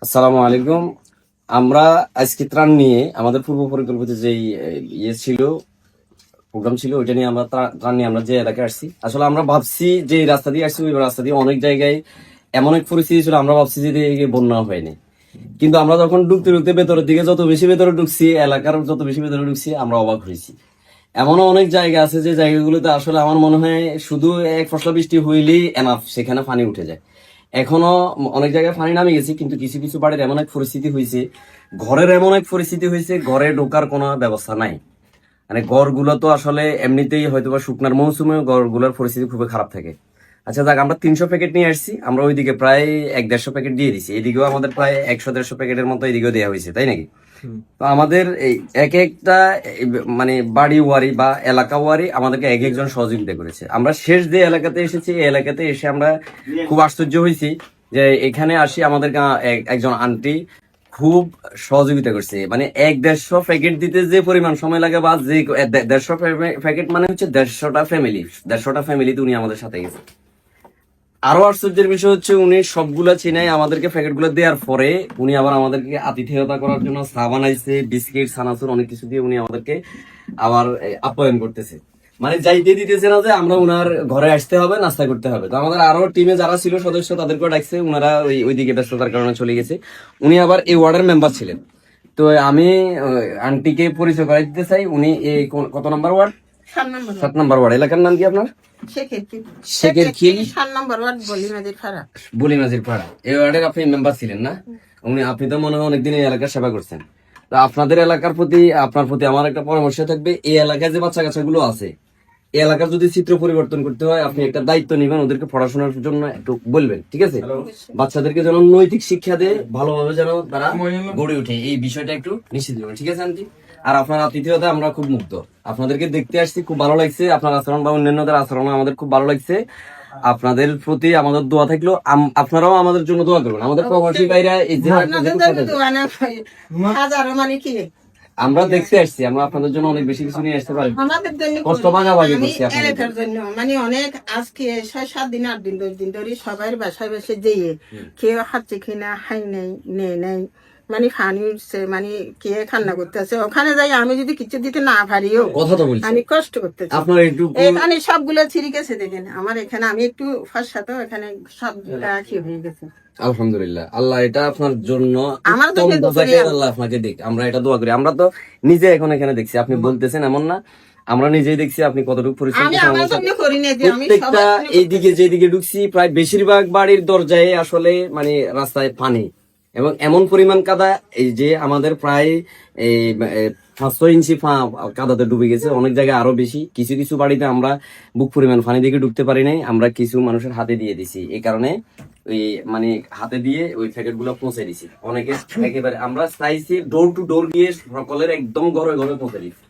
আসসালামু আলাইকুম। আমরা আজকে ত্রাণ নিয়ে আমাদের পূর্ব পরিকল্পিত যে ছিল প্রোগ্রাম ছিল, ওইটা নিয়ে আমরা ত্রাণ নিয়ে আমরা যে এলাকায় আসছি। আসলে আমরা ভাবছি যে এই রাস্তা দিয়ে আসছি, ওই রাস্তা দিয়ে অনেক জায়গায় এমন এক পরিস্থিতি ছিল, আমরা ভাবছি যে এদিকে বন্যা হয়নি। কিন্তু আমরা যখন ঢুকতে ঢুকতে ভেতরের দিকে যত বেশি ভেতরে ঢুকছি, এলাকার যত বেশি ভেতরে ঢুকছি, আমরা অবাক হয়েছি। এমনও অনেক জায়গা আছে যে জায়গাগুলোতে আসলে আমার মনে হয় শুধু এক ফসলা বৃষ্টি হইলেই এনাফ, সেখানে পানি উঠে যায়। এখনো অনেক জায়গায় পানি নামে গেছে, কিন্তু কিছু কিছু বাড়ির এমন এক পরিস্থিতি হয়েছে, ঘরের এমন এক পরিস্থিতি হয়েছে, ঘরে ঢোকার কোনো ব্যবস্থা নাই। মানে ঘরগুলো তো আসলে এমনিতেই হয়তো বা শুকনার মৌসুমে ঘরগুলোর পরিস্থিতি খুবই খারাপ থাকে। আচ্ছা দেখ, আমরা 300 প্যাকেট নিয়ে আসছি, আমরা ওইদিকে প্রায় 1-150 প্যাকেট দিয়ে দিছি, এদিকেও আমাদের প্রায় 100-150 প্যাকেটের মতো এদিকেও দেওয়া হয়েছে, তাই নাকি? তো আমাদের এই এক একটা মানে বাড়ি ওয়ারি বা এলাকা ওয়ারি আমাদেরকে এক একজন সহযোগিতা করেছে। আমরা শেষ যে এলাকাতে এসেছি, এই এলাকাতে এসে আমরা খুব আশ্চর্য হয়েছি যে এখানে আসি আমাদের একজন আন্টি খুব সহযোগিতা করছে। মানে 1-150 প্যাকেট দিতে যে পরিমাণ সময় লাগে, বা যে 150 প্যাকেট মানে হচ্ছে 150টা ফ্যামিলিতে উনি আমাদের সাথে গেছে। আরো আশ্চর্যের বিষয় হচ্ছে উনি সবগুলা চিনাই আমাদেরকে প্যাকেট গুলো দেওয়ার পরে উনি আবার আমাদেরকে আতিথেয়তা করার জন্য চা বানাইছে, বিস্কিট, সানাসুর অনেক কিছু দিয়ে উনি আমাদেরকে আবার আপ্যায়ন করতেছে। মানে যাইতে দিতেছে না যে আমরা উনার ঘরে আসতে হবে, নাস্তা করতে হবে। তো আমাদের আরো টিমে যারা ছিল সদস্য, তাদেরকেও ডাকছে, উনারা ওইদিকে ব্যস্ততার কারণে চলে গেছে। উনি আবার এই ওয়ার্ডের মেম্বার ছিলেন। তো আমি আন্টিকে পরিচয় করাই দিতে চাই। উনি এই কত নাম্বার ওয়ার্ড? 7 নম্বর ওয়ার্ড। এলাকার নাম কি আপনার? শেখের খিল, 7 নম্বর ওয়ার্ড, বলিমাজির পাড়া। এই ওয়ার্ডের আপনি মেম্বার ছিলেন না? আপনি তো মনে হয় অনেকদিন এই এলাকার সেবা করছেন। তো আপনাদের এলাকার প্রতি, আপনার প্রতি আমার একটা পরামর্শ থাকবে, এই এলাকায় যে বাচ্চা কাচ্চা গুলো আছে, এই এলাকার যদি চিত্র পরিবর্তন করতে হয়, আপনি একটা দায়িত্ব নেবেন, ওদেরকে পড়াশোনার জন্য একটু বলবেন, ঠিক আছে? বাচ্চাদেরকে যেন নৈতিক শিক্ষা দিয়ে ভালোভাবে যেন তারা গড়ে ওঠে, এই বিষয়টা একটু নিশ্চিত করবেন, ঠিক আছে আন্টি? আর আপনার আতিথেয়তা আমরা খুব মুগ্ধ, আপনাদেরকে দেখতে আসছি, খুব ভালো লাগছে। আপনার আচরণ বা অন্যান্যদের আচরণ আমাদের খুব ভালো লাগছে। আপনাদের প্রতি আমাদের দোয়া থাকলো, আপনারাও আমাদের জন্য দোয়া করবেন। আমাদের প্রবাসী ভাইরা আমরা দেখতে আসছি, আমরা আপনাদের জন্য অনেক বেশি কিছু নিয়ে আসতে পারি, কষ্ট ভাগাভাগি করছি আপনাদের জন্য। মানে অনেক আজকে 6-7 দিন 8 দিন 10 দিন ধরে সবার বাসায় বাসায় যেয়ে কেউ খাচ্ছে কিনা হাই নেই নেই নেই, মানে পানি উঠছে, মানে কে খান্না করতেছে, ওখানে যাই আমি যদি কিছু দিতে না পারিও কথা তো বলছি, আমি কষ্ট করতেছি। আপনার একটু এখানে সবগুলো ছিঁড়ে গেছে, দেখেন আমার এখানে, আমি একটু ফাঁসা তো এখানে সব কি হয়ে গেছে। আলহামদুলিল্লাহ, আল্লাহ এটা আপনার জন্য আমার আল্লাহ আপনাকে দেখ, আমরা এটা দোয়া করি। আমরা তো নিজে এখন এখানে দেখছি, আপনি বলতেছেন এমন না, আমরা নিজেই দেখছি আপনি কতটুকু পরিশ্রম প্রত্যেকটা এইদিকে যেদিকে ঢুকছি, প্রায় বেশিরভাগ বাড়ির দরজায় আসলে মানে রাস্তায় পানি, এবং এমন পরিমাণ কাদা, এই যে আমাদের প্রায় এই 5-6 ইঞ্চি কাদাতে ডুবে গেছে, অনেক জায়গায় আরো বেশি। কিছু কিছু বাড়িতে আমরা বুক পরিমাণ পানি দিকে ঢুকতে পারি নাই, আমরা কিছু মানুষের হাতে দিয়ে দিছি। এই কারণে ওই মানে হাতে দিয়ে ওই প্যাকেট গুলো পৌঁছে দিছি অনেকে। একেবারে আমরা চাইছি ডোর টু ডোর গিয়ে সকলের একদম ঘরে ঘরে পৌঁছে দিচ্ছি,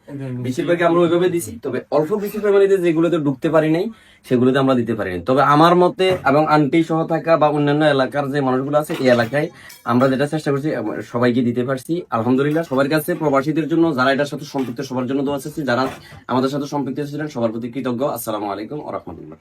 বেশিরভাগই আমরা ওইভাবে দিছি। তবে অল্প কিছু ফ্যামিলিতে যেগুলোতে ঢুকতে পারি নাই, সেগুলোতে আমরা দিতে পারিনি। তবে আমার মতে এবং আন্টি সহ থাকা বা অন্যান্য এলাকার যে মানুষগুলো আছে, এই এলাকায় আমরা যেটা চেষ্টা করছি সবাইকে দিতে পারছি আলহামদুলিল্লাহ। সবার কাছে, প্রবাসীদের জন্য, যারা এটার সাথে সম্পৃক্ত, সবার জন্য দোয়া চাচ্ছি। যারা আমাদের সাথে সম্পৃক্ত ছিলেন সবার প্রতি কৃতজ্ঞ। আসসালামু আলাইকুম ওয়া রাহমাতুল্লাহ।